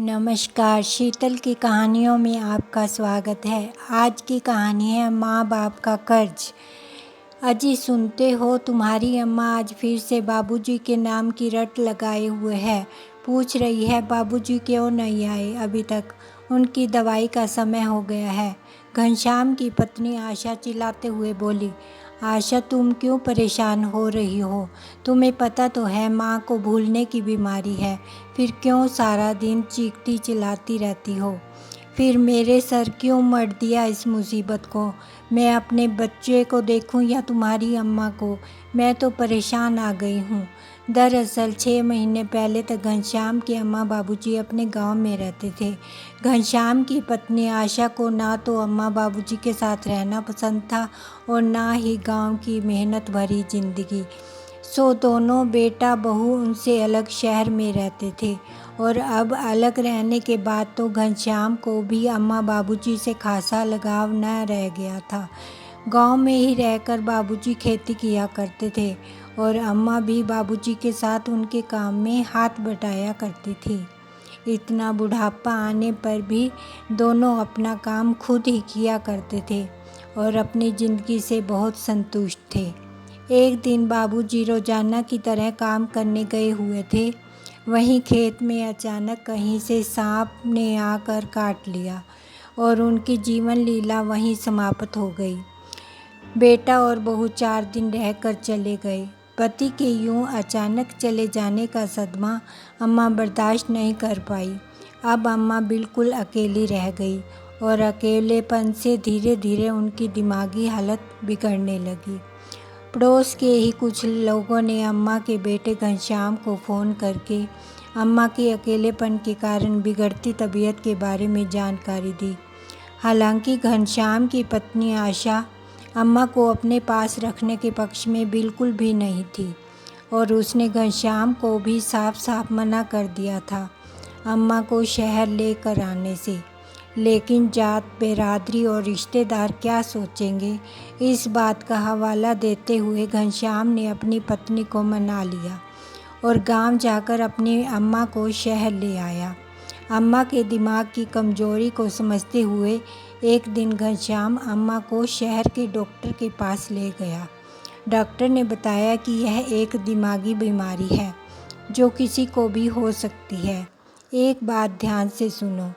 नमस्कार, शीतल की कहानियों में आपका स्वागत है। आज की कहानी है माँ बाप का कर्ज। अजी सुनते हो, तुम्हारी अम्मा आज फिर से बाबूजी के नाम की रट लगाए हुए है। पूछ रही है बाबूजी क्यों नहीं आए अभी तक, उनकी दवाई का समय हो गया है। घनश्याम की पत्नी आशा चिल्लाते हुए बोली, आशा तुम क्यों परेशान हो रही हो? तुम्हें पता तो है माँ को भूलने की बीमारी है, फिर क्यों सारा दिन चीखती चिल्लाती रहती हो? फिर मेरे सर क्यों मढ़ दिया इस मुसीबत को? मैं अपने बच्चे को देखूं या तुम्हारी अम्मा को? मैं तो परेशान आ गई हूँ। दरअसल 6 महीने पहले तक घनश्याम के अम्मा बाबूजी अपने गांव में रहते थे। घनश्याम की पत्नी आशा को ना तो अम्मा बाबूजी के साथ रहना पसंद था और ना ही गांव की मेहनत भरी जिंदगी। सो दोनों बेटा बहू उनसे अलग शहर में रहते थे और अब अलग रहने के बाद तो घनश्याम को भी अम्मा बाबूजी से खासा लगाव न रह गया था। गांव में ही रहकर बाबूजी खेती किया करते थे और अम्मा भी बाबूजी के साथ उनके काम में हाथ बटाया करती थी। इतना बुढ़ापा आने पर भी दोनों अपना काम खुद ही किया करते थे और अपनी ज़िंदगी से बहुत संतुष्ट थे। एक दिन बाबूजी रोजाना की तरह काम करने गए हुए थे। वहीं खेत में अचानक कहीं से सांप ने आकर काट लिया और उनकी जीवन लीला वहीं समाप्त हो गई। बेटा और बहू 4 दिन रहकर चले गए। पति के यूं अचानक चले जाने का सदमा अम्मा बर्दाश्त नहीं कर पाई। अब अम्मा बिल्कुल अकेली रह गई और अकेलेपन से धीरे धीरे उनकी दिमागी हालत बिगड़ने लगी। पड़ोस के ही कुछ लोगों ने अम्मा के बेटे घनश्याम को फ़ोन करके अम्मा के अकेलेपन के कारण बिगड़ती तबीयत के बारे में जानकारी दी। हालांकि घनश्याम की पत्नी आशा अम्मा को अपने पास रखने के पक्ष में बिल्कुल भी नहीं थी और उसने घनश्याम को भी साफ साफ मना कर दिया था अम्मा को शहर लेकर आने से। लेकिन जात बिरादरी और रिश्तेदार क्या सोचेंगे, इस बात का हवाला देते हुए घनश्याम ने अपनी पत्नी को मना लिया और गांव जाकर अपनी अम्मा को शहर ले आया। अम्मा के दिमाग की कमजोरी को समझते हुए एक दिन घनश्याम अम्मा को शहर के डॉक्टर के पास ले गया। डॉक्टर ने बताया कि यह एक दिमागी बीमारी है जो किसी को भी हो सकती है। एक बात ध्यान से सुनो,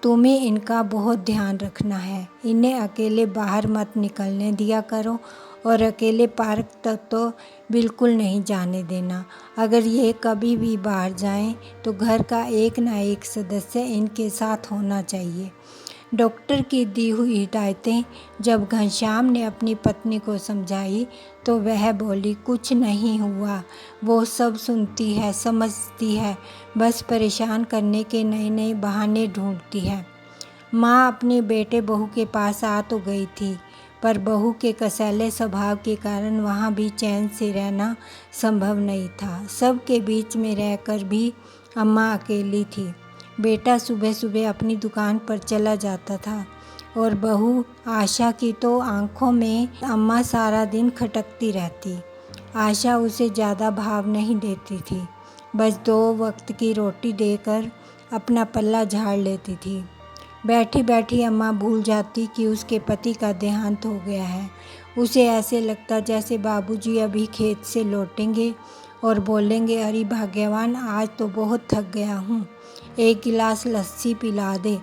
तुम्हें इनका बहुत ध्यान रखना है। इन्हें अकेले बाहर मत निकलने दिया करो और अकेले पार्क तक तो बिल्कुल नहीं जाने देना। अगर ये कभी भी बाहर जाएं तो घर का एक ना एक सदस्य इनके साथ होना चाहिए। डॉक्टर की दी हुई हिदायतें जब घनश्याम ने अपनी पत्नी को समझाई तो वह बोली, कुछ नहीं हुआ, वो सब सुनती है, समझती है, बस परेशान करने के नए नए बहाने ढूंढती है। माँ अपने बेटे बहू के पास आ तो गई थी, पर बहू के कसैले स्वभाव के कारण वहाँ भी चैन से रहना संभव नहीं था। सबके बीच में रहकर भी अम्मा अकेली थी। बेटा सुबह सुबह अपनी दुकान पर चला जाता था और बहू आशा की तो आंखों में अम्मा सारा दिन खटकती रहती। आशा उसे ज़्यादा भाव नहीं देती थी, बस 2 वक्त की रोटी देकर अपना पल्ला झाड़ लेती थी। बैठी बैठी अम्मा भूल जाती कि उसके पति का देहांत हो गया है। उसे ऐसे लगता जैसे बाबूजी अभी खेत से लौटेंगे और बोलेंगे, अरे भाग्यवान, आज तो बहुत थक गया हूँ, एक गिलास लस्सी पिला दे।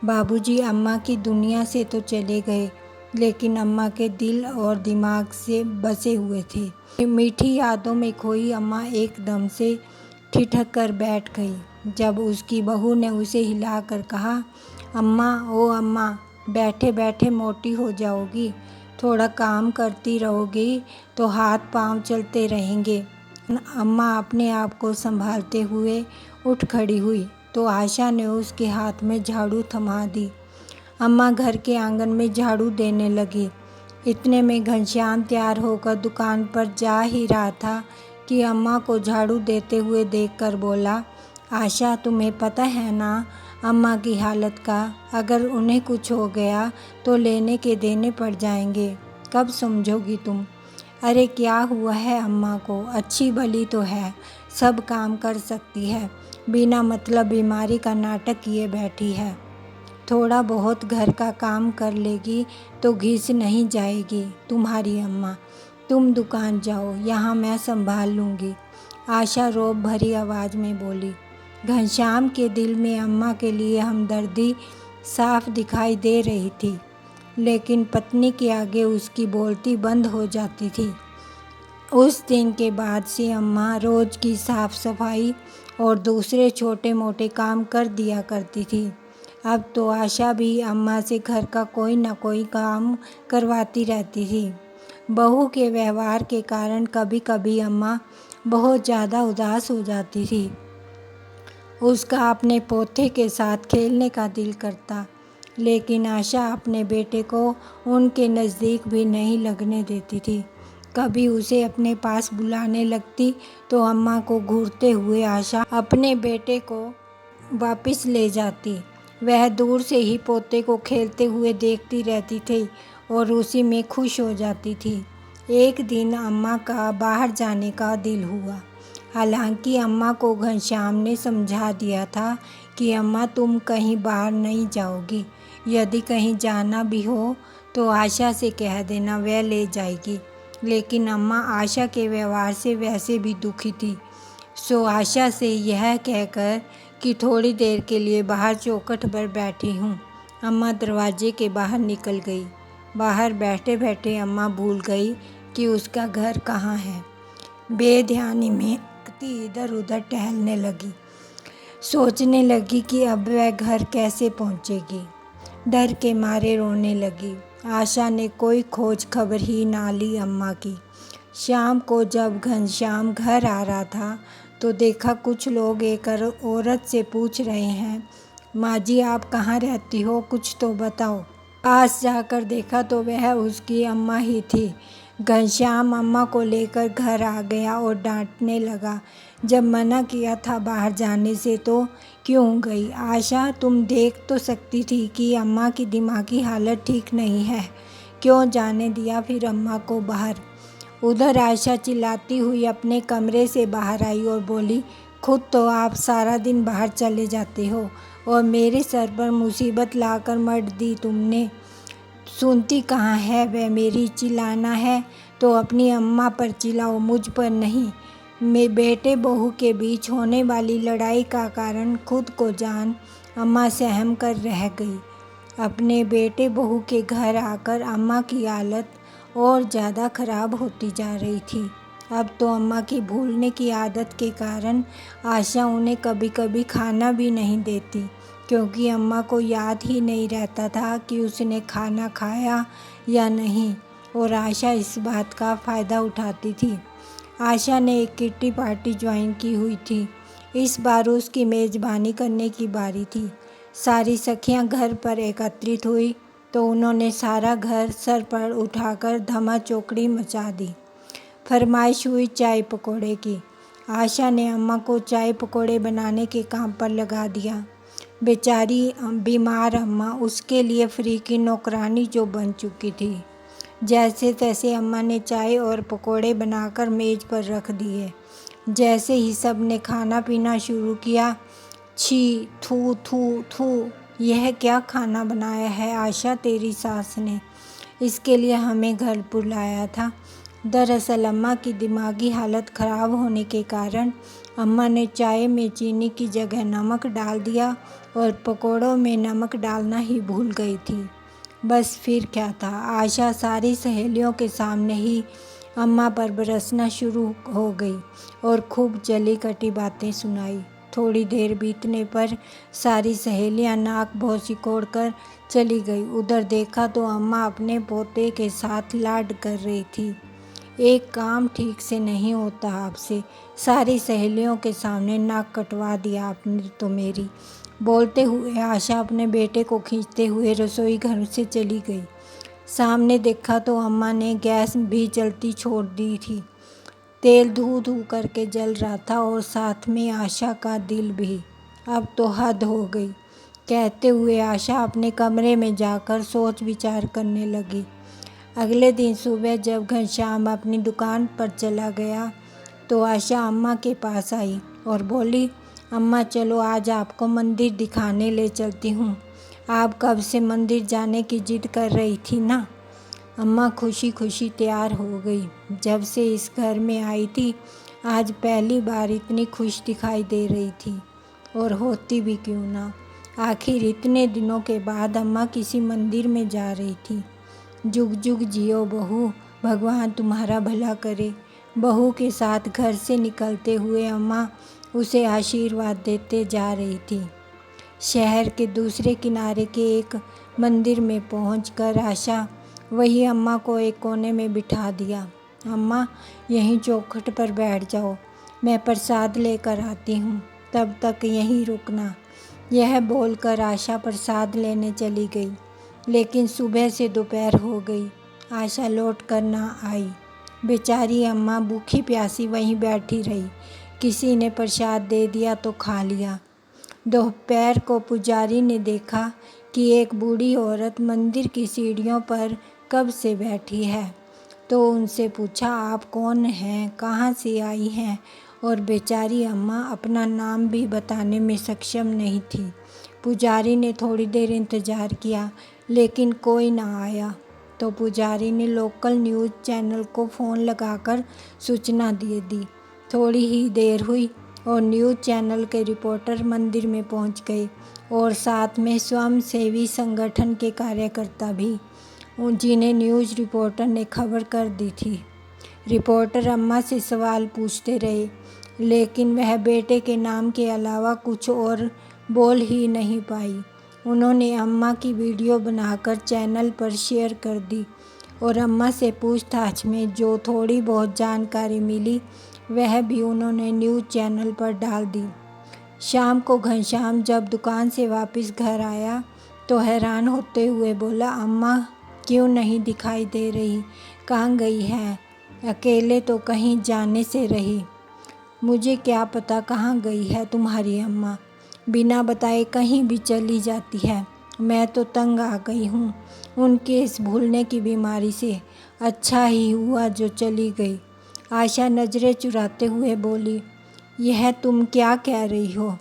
बाबूजी अम्मा की दुनिया से तो चले गए, लेकिन अम्मा के दिल और दिमाग से बसे हुए थे। मीठी यादों में खोई अम्मा एकदम से ठिठक कर बैठ गई जब उसकी बहू ने उसे हिलाकर कहा, अम्मा, ओ अम्मा, बैठे बैठे मोटी हो जाओगी, थोड़ा काम करती रहोगी तो हाथ पांव चलते रहेंगे। अम्मा अपने आप को संभालते हुए उठ खड़ी हुई तो आशा ने उसके हाथ में झाड़ू थमा दी। अम्मा घर के आंगन में झाड़ू देने लगी। इतने में घनश्याम तैयार होकर दुकान पर जा ही रहा था कि अम्मा को झाड़ू देते हुए देखकर बोला, आशा, तुम्हें पता है ना अम्मा की हालत का? अगर उन्हें कुछ हो गया तो लेने के देने पड़ जाएंगे, कब समझोगी तुम? अरे क्या हुआ है अम्मा को? अच्छी भली तो है, सब काम कर सकती है, बिना मतलब बीमारी का नाटक किए बैठी है। थोड़ा बहुत घर का काम कर लेगी तो घिस नहीं जाएगी तुम्हारी अम्मा। तुम दुकान जाओ, यहाँ मैं संभाल लूँगी, आशा रौब भरी आवाज़ में बोली। घनश्याम के दिल में अम्मा के लिए हमदर्दी साफ दिखाई दे रही थी, लेकिन पत्नी के आगे उसकी बोलती बंद हो जाती थी। उस दिन के बाद से अम्मा रोज़ की साफ सफाई और दूसरे छोटे मोटे काम कर दिया करती थी। अब तो आशा भी अम्मा से घर का कोई ना कोई काम करवाती रहती थी। बहू के व्यवहार के कारण कभी कभी अम्मा बहुत ज़्यादा उदास हो जाती थी। उसका अपने पोते के साथ खेलने का दिल करता, लेकिन आशा अपने बेटे को उनके नज़दीक भी नहीं लगने देती थी। कभी उसे अपने पास बुलाने लगती तो अम्मा को घूरते हुए आशा अपने बेटे को वापस ले जाती। वह दूर से ही पोते को खेलते हुए देखती रहती थी और उसी में खुश हो जाती थी। एक दिन अम्मा का बाहर जाने का दिल हुआ। हालांकि अम्मा को घनश्याम ने समझा दिया था कि अम्मा तुम कहीं बाहर नहीं जाओगी, यदि कहीं जाना भी हो तो आशा से कह देना, वह ले जाएगी। लेकिन अम्मा आशा के व्यवहार से वैसे भी दुखी थी, सो आशा से यह कहकर कि थोड़ी देर के लिए बाहर चौखट पर बैठी हूँ, अम्मा दरवाजे के बाहर निकल गई। बाहर बैठे बैठे अम्मा भूल गई कि उसका घर कहाँ है। बेध्यानी में इधर उधर टहलने लगी, सोचने लगी कि अब वह घर कैसे पहुँचेगी। डर के मारे रोने लगी। आशा ने कोई खोज खबर ही ना ली अम्मा की। शाम को जब घनश्याम घर आ रहा था तो देखा कुछ लोग एक औरत से पूछ रहे हैं, माँ जी आप कहाँ रहती हो, कुछ तो बताओ। पास जाकर देखा तो वह उसकी अम्मा ही थी। घनश्याम अम्मा को लेकर घर आ गया और डांटने लगा, जब मना किया था बाहर जाने से तो क्यों गई। आशा तुम देख तो सकती थी कि अम्मा की दिमागी हालत ठीक नहीं है, क्यों जाने दिया फिर अम्मा को बाहर। उधर आशा चिल्लाती हुई अपने कमरे से बाहर आई और बोली, खुद तो आप सारा दिन बाहर चले जाते हो और मेरे सर पर मुसीबत लाकर मर दी तुमने। सुनती कहाँ है वह मेरी, चिल्लाना है तो अपनी अम्मा पर चिल्लाओ, मुझ पर नहीं। मैं बेटे बहू के बीच होने वाली लड़ाई का कारण खुद को जान अम्मा सहम कर रह गई। अपने बेटे बहू के घर आकर अम्मा की हालत और ज़्यादा ख़राब होती जा रही थी। अब तो अम्मा की भूलने की आदत के कारण आशा उन्हें कभी कभी खाना भी नहीं देती, क्योंकि अम्मा को याद ही नहीं रहता था कि उसने खाना खाया या नहीं, और आशा इस बात का फ़ायदा उठाती थी। आशा ने एक किट्टी पार्टी ज्वाइन की हुई थी। इस बार उसकी मेज़बानी करने की बारी थी। सारी सखियां घर पर एकत्रित हुई तो उन्होंने सारा घर सर पर उठाकर धमा चौकड़ी मचा दी। फरमाइश हुई चाय पकौड़े की। आशा ने अम्मा को चाय पकौड़े बनाने के काम पर लगा दिया। बेचारी बीमार अम्मा उसके लिए फ्री की नौकरानी जो बन चुकी थी। जैसे तैसे अम्मा ने चाय और पकौड़े बनाकर मेज़ पर रख दिए। जैसे ही सब ने खाना पीना शुरू किया, छी थू थू थू, यह क्या खाना बनाया है आशा तेरी सास ने, इसके लिए हमें घर बुलाया था। दरअसल अम्मा की दिमागी हालत ख़राब होने के कारण अम्मा ने चाय में चीनी की जगह नमक डाल दिया और पकौड़ों में नमक डालना ही भूल गई थी। बस फिर क्या था, आशा सारी सहेलियों के सामने ही अम्मा पर बरसना शुरू हो गई और खूब जली कटी बातें सुनाई। थोड़ी देर बीतने पर सारी सहेलियां नाक भौं सिकोड़ कर चली गई। उधर देखा तो अम्मा अपने पोते के साथ लाड कर रही थी। एक काम ठीक से नहीं होता आपसे, सारी सहेलियों के सामने नाक कटवा दिया आपने तो मेरी। बोलते हुए आशा अपने बेटे को खींचते हुए रसोई घर से चली गई। सामने देखा तो अम्मा ने गैस भी जलती छोड़ दी थी। तेल धू धू करके जल रहा था और साथ में आशा का दिल भी। अब तो हद हो गई, कहते हुए आशा अपने कमरे में जाकर सोच विचार करने लगी। अगले दिन सुबह जब घनश्याम अपनी दुकान पर चला गया तो आशा अम्मा के पास आई और बोली, अम्मा चलो आज आपको मंदिर दिखाने ले चलती हूँ। आप कब से मंदिर जाने की जिद कर रही थी ना। अम्मा खुशी खुशी तैयार हो गई। जब से इस घर में आई थी आज पहली बार इतनी खुश दिखाई दे रही थी, और होती भी क्यों ना। आखिर इतने दिनों के बाद अम्मा किसी मंदिर में जा रही थी। जुग जुग जियो बहू, भगवान तुम्हारा भला करे। बहू के साथ घर से निकलते हुए अम्मा उसे आशीर्वाद देते जा रही थी। शहर के दूसरे किनारे के एक मंदिर में पहुंचकर आशा वही अम्मा को एक कोने में बिठा दिया। अम्मा यहीं चौखट पर बैठ जाओ, मैं प्रसाद लेकर आती हूँ, तब तक यहीं रुकना। यह बोलकर आशा प्रसाद लेने चली गई, लेकिन सुबह से दोपहर हो गई, आशा लौट कर ना आई। बेचारी अम्मा भूखी प्यासी वहीं बैठी रही। किसी ने प्रसाद दे दिया तो खा लिया। दोपहर को पुजारी ने देखा कि एक बूढ़ी औरत मंदिर की सीढ़ियों पर कब से बैठी है, तो उनसे पूछा आप कौन हैं, कहाँ से आई हैं। और बेचारी अम्मा अपना नाम भी बताने में सक्षम नहीं थी। पुजारी ने थोड़ी देर इंतज़ार किया, लेकिन कोई ना आया, तो पुजारी ने लोकल न्यूज़ चैनल को फ़ोन लगाकर सूचना दे दी। थोड़ी ही देर हुई और न्यूज़ चैनल के रिपोर्टर मंदिर में पहुंच गए, और साथ में स्वयंसेवी संगठन के कार्यकर्ता भी, जिन्हें न्यूज़ रिपोर्टर ने खबर कर दी थी। रिपोर्टर अम्मा से सवाल पूछते रहे, लेकिन वह बेटे के नाम के अलावा कुछ और बोल ही नहीं पाई। उन्होंने अम्मा की वीडियो बनाकर चैनल पर शेयर कर दी, और अम्मा से पूछताछ में जो थोड़ी बहुत जानकारी मिली वह भी उन्होंने न्यूज़ चैनल पर डाल दी। शाम को घनश्याम जब दुकान से वापस घर आया तो हैरान होते हुए बोला, अम्मा क्यों नहीं दिखाई दे रही, कहाँ गई है? अकेले तो कहीं जाने से रही। मुझे क्या पता कहाँ गई है तुम्हारी अम्मा, बिना बताए कहीं भी चली जाती है। मैं तो तंग आ गई हूँ उनके इस भूलने की बीमारी से। अच्छा ही हुआ जो चली गई। आशा नज़रें चुराते हुए बोली, यह तुम क्या कह रही हो?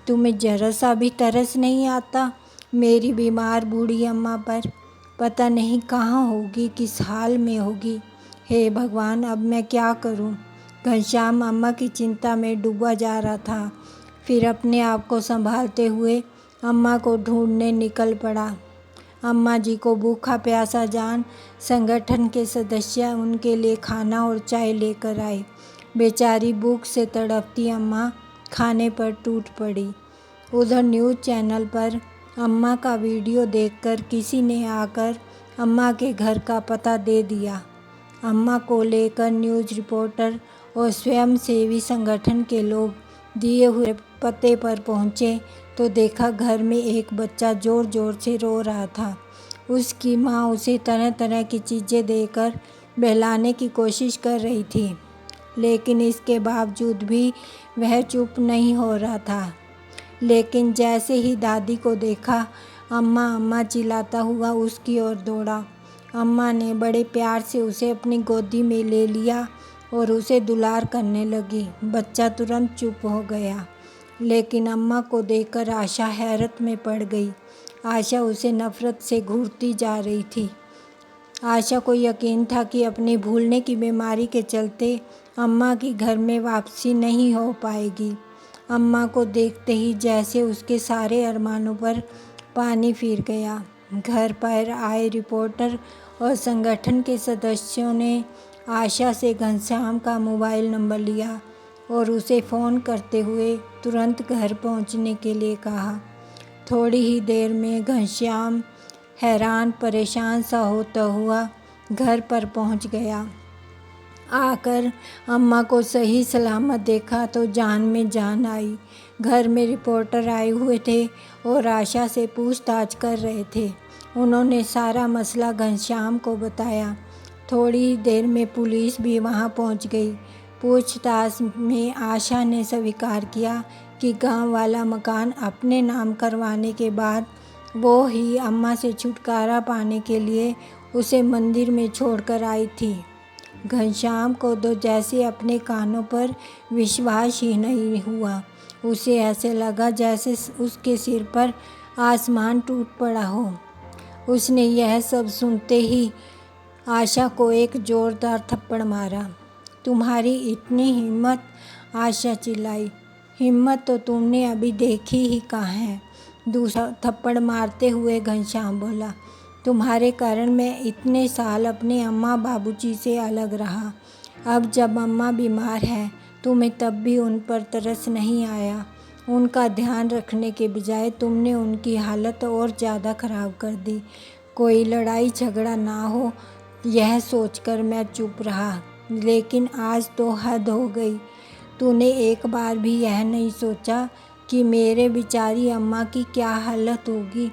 तुम्हें जरा सा भी तरस नहीं आता मेरी बीमार बूढ़ी अम्मा पर? पता नहीं कहाँ होगी, किस हाल में होगी। हे भगवान, अब मैं क्या करूं? घनश्याम अम्मा की चिंता में डूबा जा रहा था। फिर अपने आप को संभालते हुए अम्मा को ढूंढने निकल पड़ा। अम्मा जी को भूखा प्यासा जान संगठन के सदस्य उनके लिए खाना और चाय लेकर आए। बेचारी भूख से तड़पती अम्मा खाने पर टूट पड़ी। उधर न्यूज़ चैनल पर अम्मा का वीडियो देखकर किसी ने आकर अम्मा के घर का पता दे दिया। अम्मा को लेकर न्यूज़ रिपोर्टर और स्वयंसेवी संगठन के लोग दिए हुए पते पर पहुँचे तो देखा घर में एक बच्चा ज़ोर ज़ोर से रो रहा था। उसकी माँ उसे तरह तरह की चीज़ें देकर बहलाने की कोशिश कर रही थी, लेकिन इसके बावजूद भी वह चुप नहीं हो रहा था। लेकिन जैसे ही दादी को देखा, अम्मा अम्मा चिल्लाता हुआ उसकी ओर दौड़ा। अम्मा ने बड़े प्यार से उसे अपनी गोदी में ले लिया और उसे दुलार करने लगी। बच्चा तुरंत चुप हो गया, लेकिन अम्मा को देखकर आशा हैरत में पड़ गई। आशा उसे नफ़रत से घूरती जा रही थी। आशा को यकीन था कि अपनी भूलने की बीमारी के चलते अम्मा की घर में वापसी नहीं हो पाएगी। अम्मा को देखते ही जैसे उसके सारे अरमानों पर पानी फिर गया। घर पर आए रिपोर्टर और संगठन के सदस्यों ने आशा से घनश्याम का मोबाइल नंबर लिया और उसे फ़ोन करते हुए तुरंत घर पहुंचने के लिए कहा। थोड़ी ही देर में घनश्याम हैरान परेशान सा होता हुआ घर पर पहुंच गया। आकर अम्मा को सही सलामत देखा तो जान में जान आई। घर में रिपोर्टर आए हुए थे और आशा से पूछताछ कर रहे थे। उन्होंने सारा मसला घनश्याम को बताया। थोड़ी देर में पुलिस भी वहां पहुंच गई। पूछताछ में आशा ने स्वीकार किया कि गांव वाला मकान अपने नाम करवाने के बाद वो ही अम्मा से छुटकारा पाने के लिए उसे मंदिर में छोड़कर आई थी। घनश्याम को तो जैसे अपने कानों पर विश्वास ही नहीं हुआ। उसे ऐसे लगा जैसे उसके सिर पर आसमान टूट पड़ा हो। उसने यह सब सुनते ही आशा को एक ज़ोरदार थप्पड़ मारा। तुम्हारी इतनी हिम्मत! आशा चिल्लाई। हिम्मत तो तुमने अभी देखी ही कहाँ है, दूसरा थप्पड़ मारते हुए घनश्याम बोला। तुम्हारे कारण मैं इतने साल अपने अम्मा बाबूजी से अलग रहा। अब जब अम्मा बीमार है तुम्हें तब भी उन पर तरस नहीं आया। उनका ध्यान रखने के बजाय तुमने उनकी हालत और ज़्यादा ख़राब कर दी। कोई लड़ाई झगड़ा ना हो यह सोचकर मैं चुप रहा, लेकिन आज तो हद हो गई। तूने एक बार भी यह नहीं सोचा कि मेरे बेचारी अम्मा की क्या हालत होगी।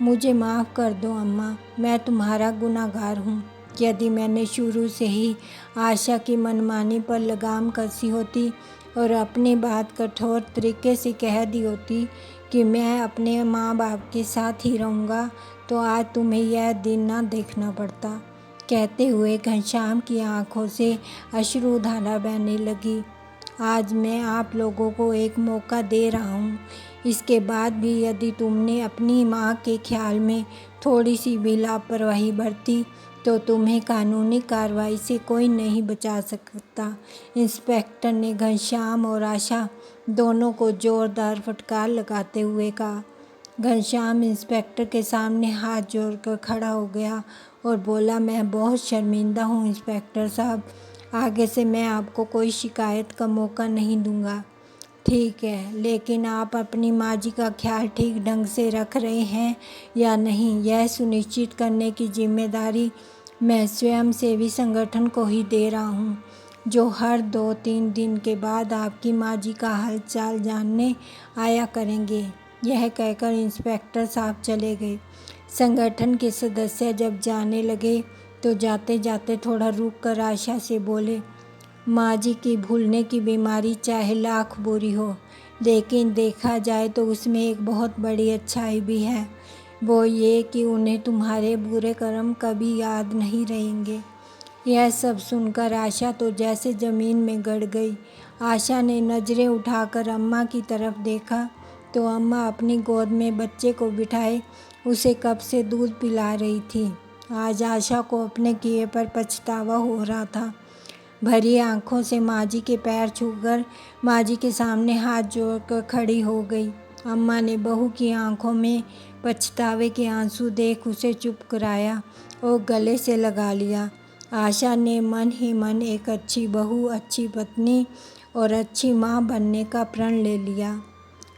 मुझे माफ़ कर दो अम्मा, मैं तुम्हारा गुनहगार हूँ। यदि मैंने शुरू से ही आशा की मनमानी पर लगाम कसी होती और अपनी बात कठोर तरीके से कह दी होती कि मैं अपने माँ बाप के साथ ही रहूँगा, तो आज तुम्हें यह दिन ना देखना पड़ता। कहते हुए घनश्याम की आंखों से अश्रुधारा बहने लगी। आज मैं आप लोगों को एक मौका दे रहा हूँ। इसके बाद भी यदि तुमने अपनी माँ के ख्याल में थोड़ी सी भी लापरवाही बरती तो तुम्हें कानूनी कार्रवाई से कोई नहीं बचा सकता। इंस्पेक्टर ने घनश्याम और आशा दोनों को ज़ोरदार फटकार लगाते हुए कहा। घनश्याम इंस्पेक्टर के सामने हाथ जोड़कर खड़ा हो गया और बोला, मैं बहुत शर्मिंदा हूँ इंस्पेक्टर साहब। आगे से मैं आपको कोई शिकायत का मौका नहीं दूंगा। ठीक है, लेकिन आप अपनी माँ जी का ख्याल ठीक ढंग से रख रहे हैं या नहीं, यह सुनिश्चित करने की जिम्मेदारी मैं स्वयंसेवी संगठन को ही दे रहा हूँ, जो हर 2-3 दिन के बाद आपकी माँ जी का हालचाल जानने आया करेंगे। यह कहकर इंस्पेक्टर साहब चले गए। संगठन के सदस्य जब जाने लगे तो जाते जाते थोड़ा रुक कर आशा से बोले, माँ जी की भूलने की बीमारी चाहे लाख बुरी हो, लेकिन देखा जाए तो उसमें एक बहुत बड़ी अच्छाई भी है। वो ये कि उन्हें तुम्हारे बुरे कर्म कभी याद नहीं रहेंगे। यह सब सुनकर आशा तो जैसे ज़मीन में गड़ गई। आशा ने नज़रें उठाकर अम्मा की तरफ देखा तो अम्मा अपनी गोद में बच्चे को बिठाए उसे कप से दूध पिला रही थी। आज आशा को अपने किए पर पछतावा हो रहा था। भरी आंखों से माँ जी के पैर छूकर माँ जी के सामने हाथ जोड़कर खड़ी हो गई। अम्मा ने बहू की आंखों में पछतावे के आंसू देख उसे चुप कराया और गले से लगा लिया। आशा ने मन ही मन एक अच्छी बहू, अच्छी पत्नी और अच्छी माँ बनने का प्रण ले लिया।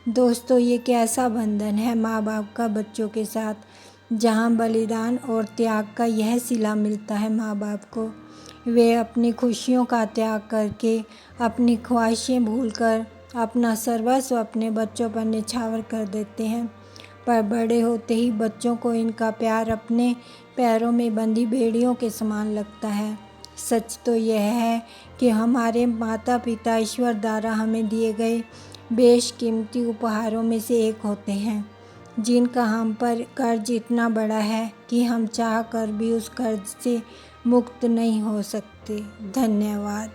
दोस्तों, ये कैसा बंधन है माँ बाप का बच्चों के साथ, जहाँ बलिदान और त्याग का यह सिला मिलता है माँ बाप को। वे अपनी खुशियों का त्याग करके, अपनी ख्वाहिशें भूलकर अपना सर्वस्व अपने बच्चों पर निछावर कर देते हैं। पर बड़े होते ही बच्चों को इनका प्यार अपने पैरों में बंधी बेड़ियों के समान लगता है। सच तो यह है कि हमारे माता पिता ईश्वर द्वारा हमें दिए गए बेशकीमती उपहारों में से एक होते हैं, जिनका हम पर कर्ज इतना बड़ा है कि हम चाह कर भी उस कर्ज से मुक्त नहीं हो सकते। धन्यवाद।